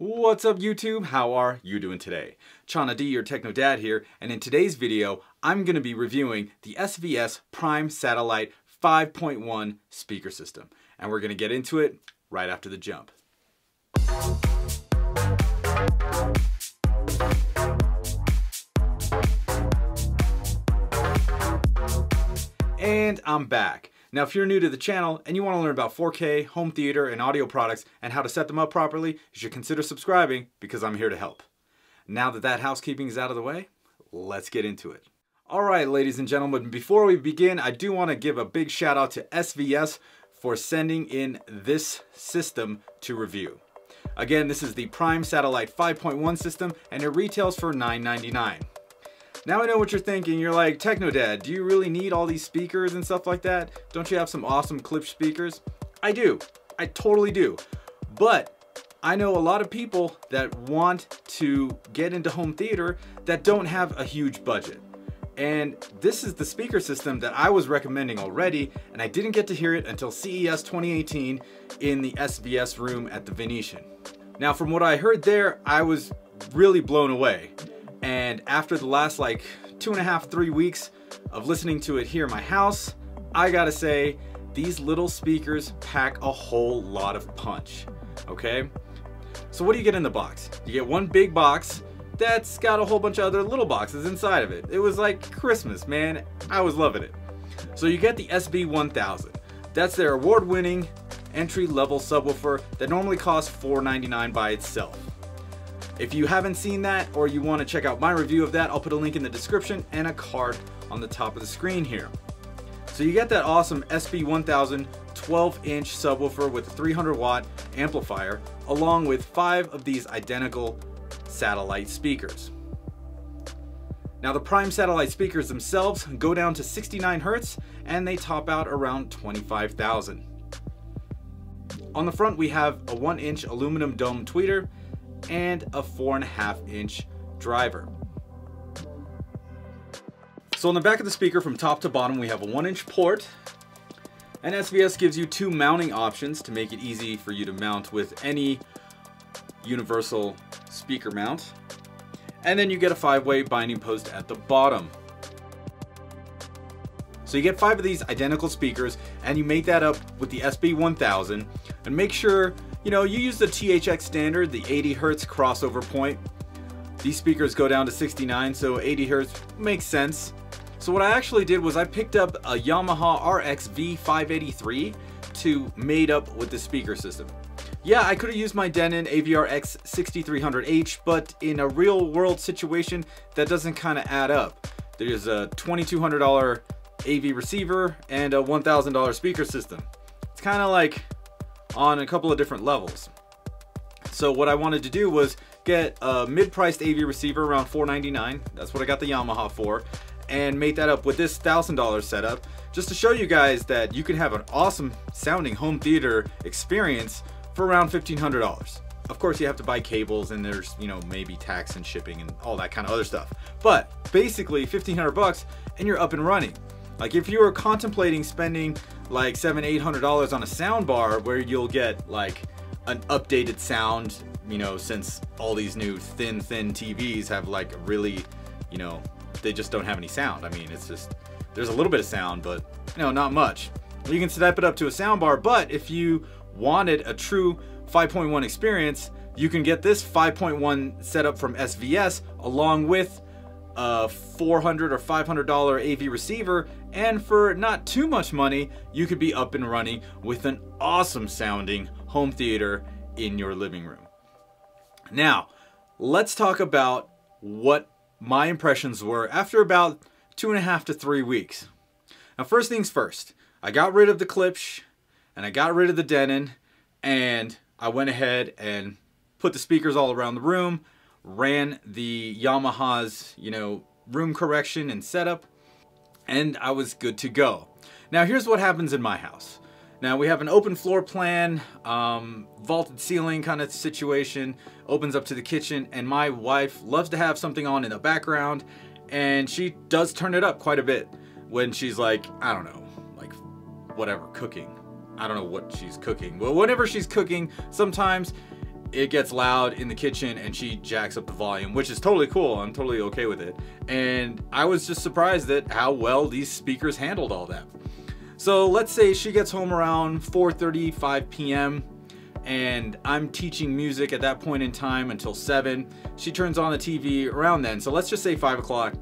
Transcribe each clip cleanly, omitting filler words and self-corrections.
What's up YouTube? How are you doing today? Chana D, your Techno Dad here, and in today's video, I'm going to be reviewing the SVS Prime Satellite 5.1 speaker system. And we're going to get into it right after the jump. And I'm back. Now, if you're new to the channel and you want to learn about 4K, home theater, and audio products and how to set them up properly, you should consider subscribing because I'm here to help. Now that housekeeping is out of the way, let's get into it. All right, ladies and gentlemen, before we begin, I do want to give a big shout out to SVS for sending in this system to review. Again, this is the Prime Satellite 5.1 system and it retails for $9.99. Now I know what you're thinking. You're like, Techno Dad, do you really need all these speakers and stuff like that? Don't you have some awesome clip speakers? I do. I totally do. But I know a lot of people that want to get into home theater that don't have a huge budget. And this is the speaker system that I was recommending already, and I didn't get to hear it until CES 2018 in the SVS room at the Venetian. Now, from what I heard there, I was really blown away. And after the last like 2.5, 3 weeks of listening to it here in my house, I gotta say, these little speakers pack a whole lot of punch, okay? So what do you get in the box? You get one big box that's got a whole bunch of other little boxes inside of it. It was like Christmas, man. I was loving it. So you get the SB1000. That's their award-winning entry-level subwoofer that normally costs $4.99 by itself. If you haven't seen that or you want to check out my review of that, I'll put a link in the description and a card on the top of the screen here. So you get that awesome SB1000 12-inch subwoofer with a 300-watt amplifier along with 5 of these identical satellite speakers. Now the Prime Satellite speakers themselves go down to 69 Hz and they top out around 25,000. On the front we have a 1-inch aluminum dome tweeter and a 4.5-inch driver. So on the back of the speaker from top to bottom we have a 1-inch port, and SVS gives you 2 mounting options to make it easy for you to mount with any universal speaker mount, and then you get a 5-way binding post at the bottom. So you get 5 of these identical speakers and you make that up with the SB1000, and make sure you use the THX standard, the 80 Hz crossover point. These speakers go down to 69, so 80 Hz makes sense. So what I actually did was I picked up a Yamaha RX-V 583 to mate up with the speaker system. Yeah, I could have used my Denon AVR-X 6300H, but in a real world situation, that doesn't kind of add up. There's a $2,200 AV receiver and a $1,000 speaker system. It's kind of like on a couple of different levels. So what I wanted to do was get a mid-priced AV receiver around $499. That's what I got the Yamaha for, and mate that up with this $1,000 setup just to show you guys that you can have an awesome sounding home theater experience for around $1,500. Of course you have to buy cables and there's maybe tax and shipping and all that kind of other stuff, but basically 1,500 bucks and you're up and running. Like if you were contemplating spending like $700-800 on a sound bar where you'll get like an updated sound, since all these new thin TVs have like really, they just don't have any sound. I mean, it's just, there's a little bit of sound, but not much. You can step it up to a sound bar, but if you wanted a true 5.1 experience, you can get this 5.1 setup from SVS along with a $400 or $500 AV receiver, and for not too much money you could be up and running with an awesome sounding home theater in your living room. Now let's talk about what my impressions were after about 2.5 to 3 weeks. Now first things first, I got rid of the Klipsch and I got rid of the Denon, and I went ahead and put the speakers all around the room, ran the Yamaha's, room correction and setup, and I was good to go. Now here's what happens in my house. Now we have an open floor plan, vaulted ceiling kind of situation, opens up to the kitchen, and my wife loves to have something on in the background, and she does turn it up quite a bit when she's like, I don't know, like whatever, cooking. I don't know what she's cooking. Well, whenever she's cooking, sometimes it gets loud in the kitchen and she jacks up the volume, which is totally cool. I'm totally okay with it. And I was just surprised at how well these speakers handled all that. So let's say she gets home around 4:30, 5 p.m. and I'm teaching music at that point in time until 7. She turns on the TV around then. So let's just say 5 o'clock,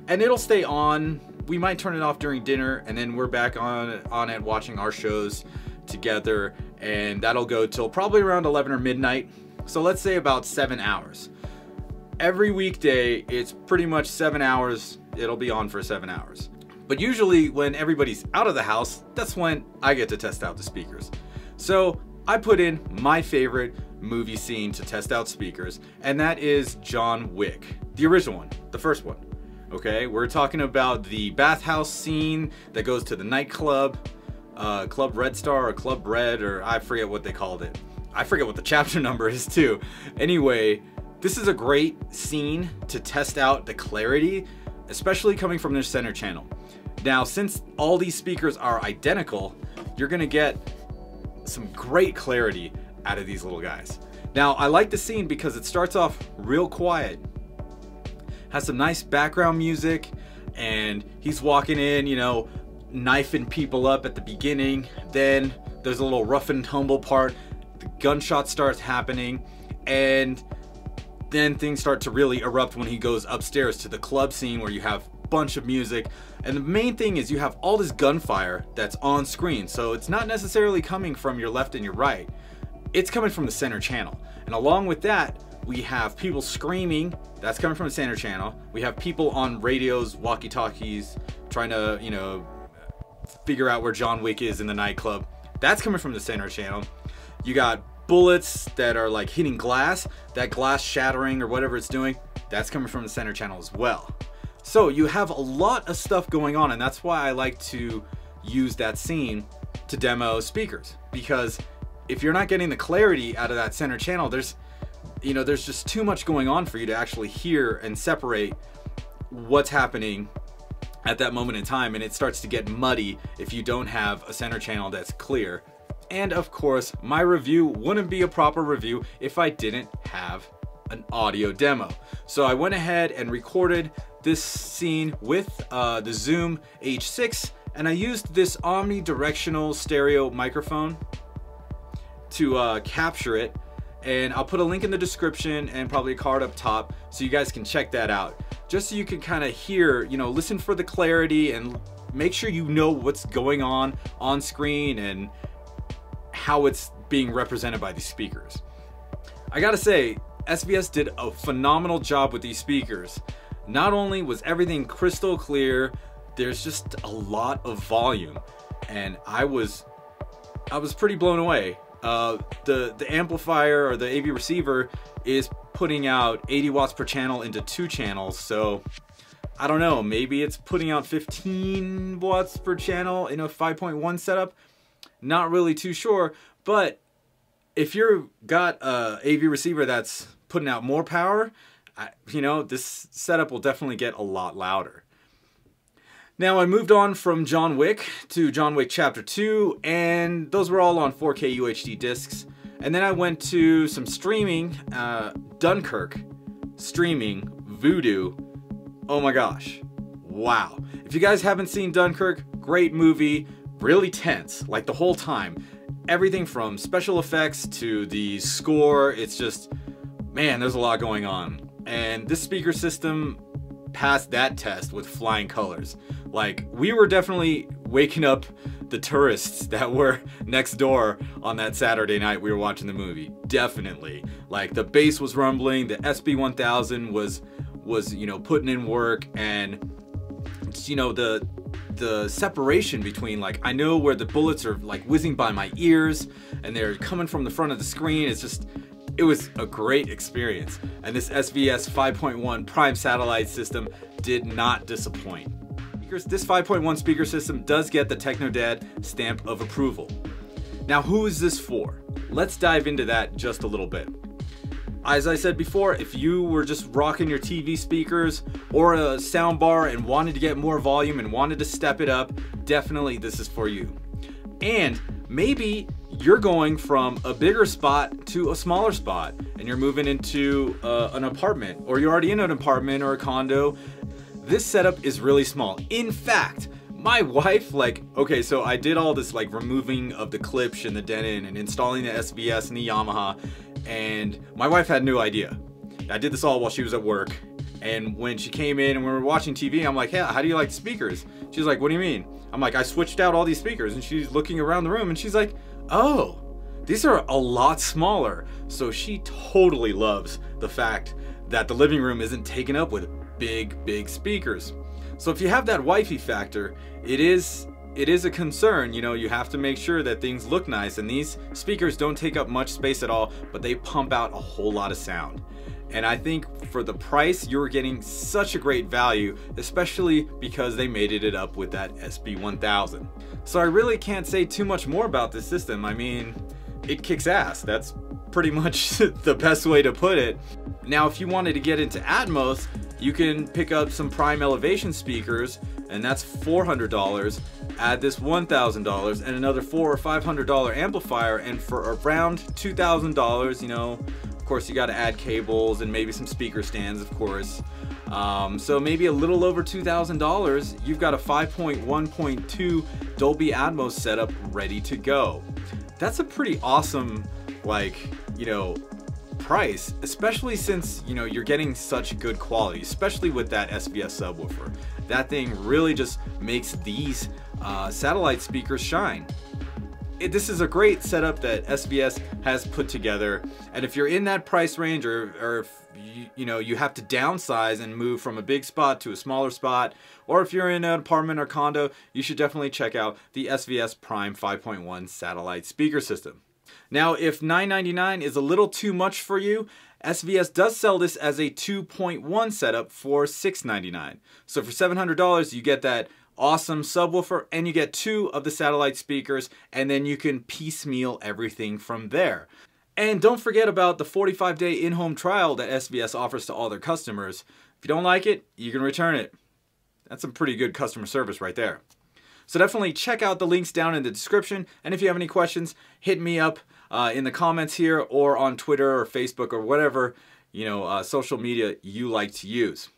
and it'll stay on. We might turn it off during dinner, and then we're back on it watching our shows together, and that'll go till probably around 11 or midnight. So let's say about 7 hours. Every weekday, it's pretty much 7 hours. It'll be on for 7 hours. But usually when everybody's out of the house, that's when I get to test out the speakers. So I put in my favorite movie scene to test out speakers, and that is John Wick, the original one, the first one. Okay, we're talking about the bathhouse scene that goes to the nightclub, Club Red Star or Club Red, or I forget what they called it. I forget what the chapter number is too. Anyway, this is a great scene to test out the clarity, especially coming from their center channel. Now, since all these speakers are identical, you're gonna get some great clarity out of these little guys. Now, I like the scene because it starts off real quiet, has some nice background music, and he's walking in, you know, knifing people up at the beginning. Then there's a little rough and tumble part. The gunshot starts happening, and then things start to really erupt when he goes upstairs to the club scene where you have a bunch of music. And the main thing is you have all this gunfire that's on screen, so it's not necessarily coming from your left and your right. It's coming from the center channel. And along with that, we have people screaming. That's coming from the center channel. We have people on radios, walkie-talkies, trying to, you know, figure out where John Wick is in the nightclub. That's coming from the center channel. You got bullets that are like hitting glass, that glass shattering or whatever it's doing, that's coming from the center channel as well. So you have a lot of stuff going on, and that's why I like to use that scene to demo speakers, because if you're not getting the clarity out of that center channel, there's just too much going on for you to actually hear and separate what's happening at that moment in time, and it starts to get muddy if you don't have a center channel that's clear. And of course, my review wouldn't be a proper review if I didn't have an audio demo. So I went ahead and recorded this scene with the Zoom H6, and I used this omnidirectional stereo microphone to capture it. And I'll put a link in the description and probably a card up top so you guys can check that out. Just so you can kind of hear, you know, listen for the clarity and make sure you know what's going on screen and how it's being represented by these speakers. I gotta say, SVS did a phenomenal job with these speakers. Not only was everything crystal clear, there's just a lot of volume, and I was pretty blown away. The amplifier or the AV receiver is putting out 80 watts per channel into 2 channels, so I don't know, maybe it's putting out 15 watts per channel in a 5.1 setup. Not really too sure, but if you've got a AV receiver that's putting out more power, you know, this setup will definitely get a lot louder. Now, I moved on from John Wick to John Wick Chapter 2, and those were all on 4K UHD discs. And then I went to some streaming, Dunkirk, streaming, Voodoo. Oh my gosh, wow. If you guys haven't seen Dunkirk, great movie, really tense, like the whole time. Everything from special effects to the score, it's just, man, there's a lot going on. And this speaker system passed that test with flying colors. Like, we were definitely waking up the tourists that were next door on that Saturday night we were watching the movie. Definitely. Like, the bass was rumbling, the SB1000 was, you know, putting in work, and, you know, the separation between, like, I know where the bullets are, like, whizzing by my ears, and they're coming from the front of the screen. It's just, it was a great experience. And this SVS 5.1 Prime Satellite system did not disappoint. This 5.1 speaker system does get the Techno Dad stamp of approval. Now, who is this for? Let's dive into that just a little bit. As I said before, if you were just rocking your TV speakers or a sound bar and wanted to get more volume and wanted to step it up, definitely this is for you. And maybe you're going from a bigger spot to a smaller spot, and you're moving into an apartment, or you're already in an apartment or a condo. This setup is really small. In fact, my wife, like, okay, so I did all this like removing of the clips and the denon and installing the SVS and the Yamaha, and my wife had no idea. I did this all while she was at work, and when she came in and we were watching TV, I'm like, hey, how do you like the speakers? She's like, what do you mean? I'm like, I switched out all these speakers, and she's looking around the room and she's like, oh, these are a lot smaller. So she totally loves the fact that the living room isn't taken up with big speakers. So if you have that wifey factor, it is a concern. You know, you have to make sure that things look nice, and these speakers don't take up much space at all, but they pump out a whole lot of sound. And I think for the price, you're getting such a great value, especially because they mated it up with that SB1000. So I really can't say too much more about this system. I mean, it kicks ass. That's pretty much the best way to put it. Now, if you wanted to get into Atmos, you can pick up some Prime Elevation speakers, and that's $400. Add this $1,000 and another $400 or $500 amplifier, and for around $2,000, you know, of course you got to add cables and maybe some speaker stands, of course. So maybe a little over $2,000, you've got a 5.1.2 Dolby Atmos setup ready to go. That's a pretty awesome, like, you know, price, especially since, you know, you're getting such good quality, especially with that SVS subwoofer. That thing really just makes these satellite speakers shine. This is a great setup that SVS has put together, and if you're in that price range, or if you know, you have to downsize and move from a big spot to a smaller spot, or if you're in an apartment or condo, you should definitely check out the SVS Prime 5.1 satellite speaker system. Now, if $999 is a little too much for you, SVS does sell this as a 2.1 setup for $699. So for $700, you get that awesome subwoofer, and you get 2 of the satellite speakers, and then you can piecemeal everything from there. And don't forget about the 45-day in-home trial that SVS offers to all their customers. If you don't like it, you can return it. That's some pretty good customer service right there. So definitely check out the links down in the description, and if you have any questions, hit me up in the comments here, or on Twitter or Facebook or whatever, you know, social media you like to use.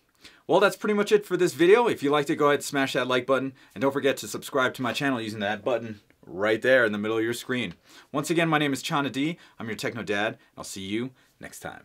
Well, that's pretty much it for this video. If you liked it, go ahead and smash that like button, and don't forget to subscribe to my channel using that button right there in the middle of your screen. Once again, my name is Chana D. I'm your Techno Dad. I'll see you next time.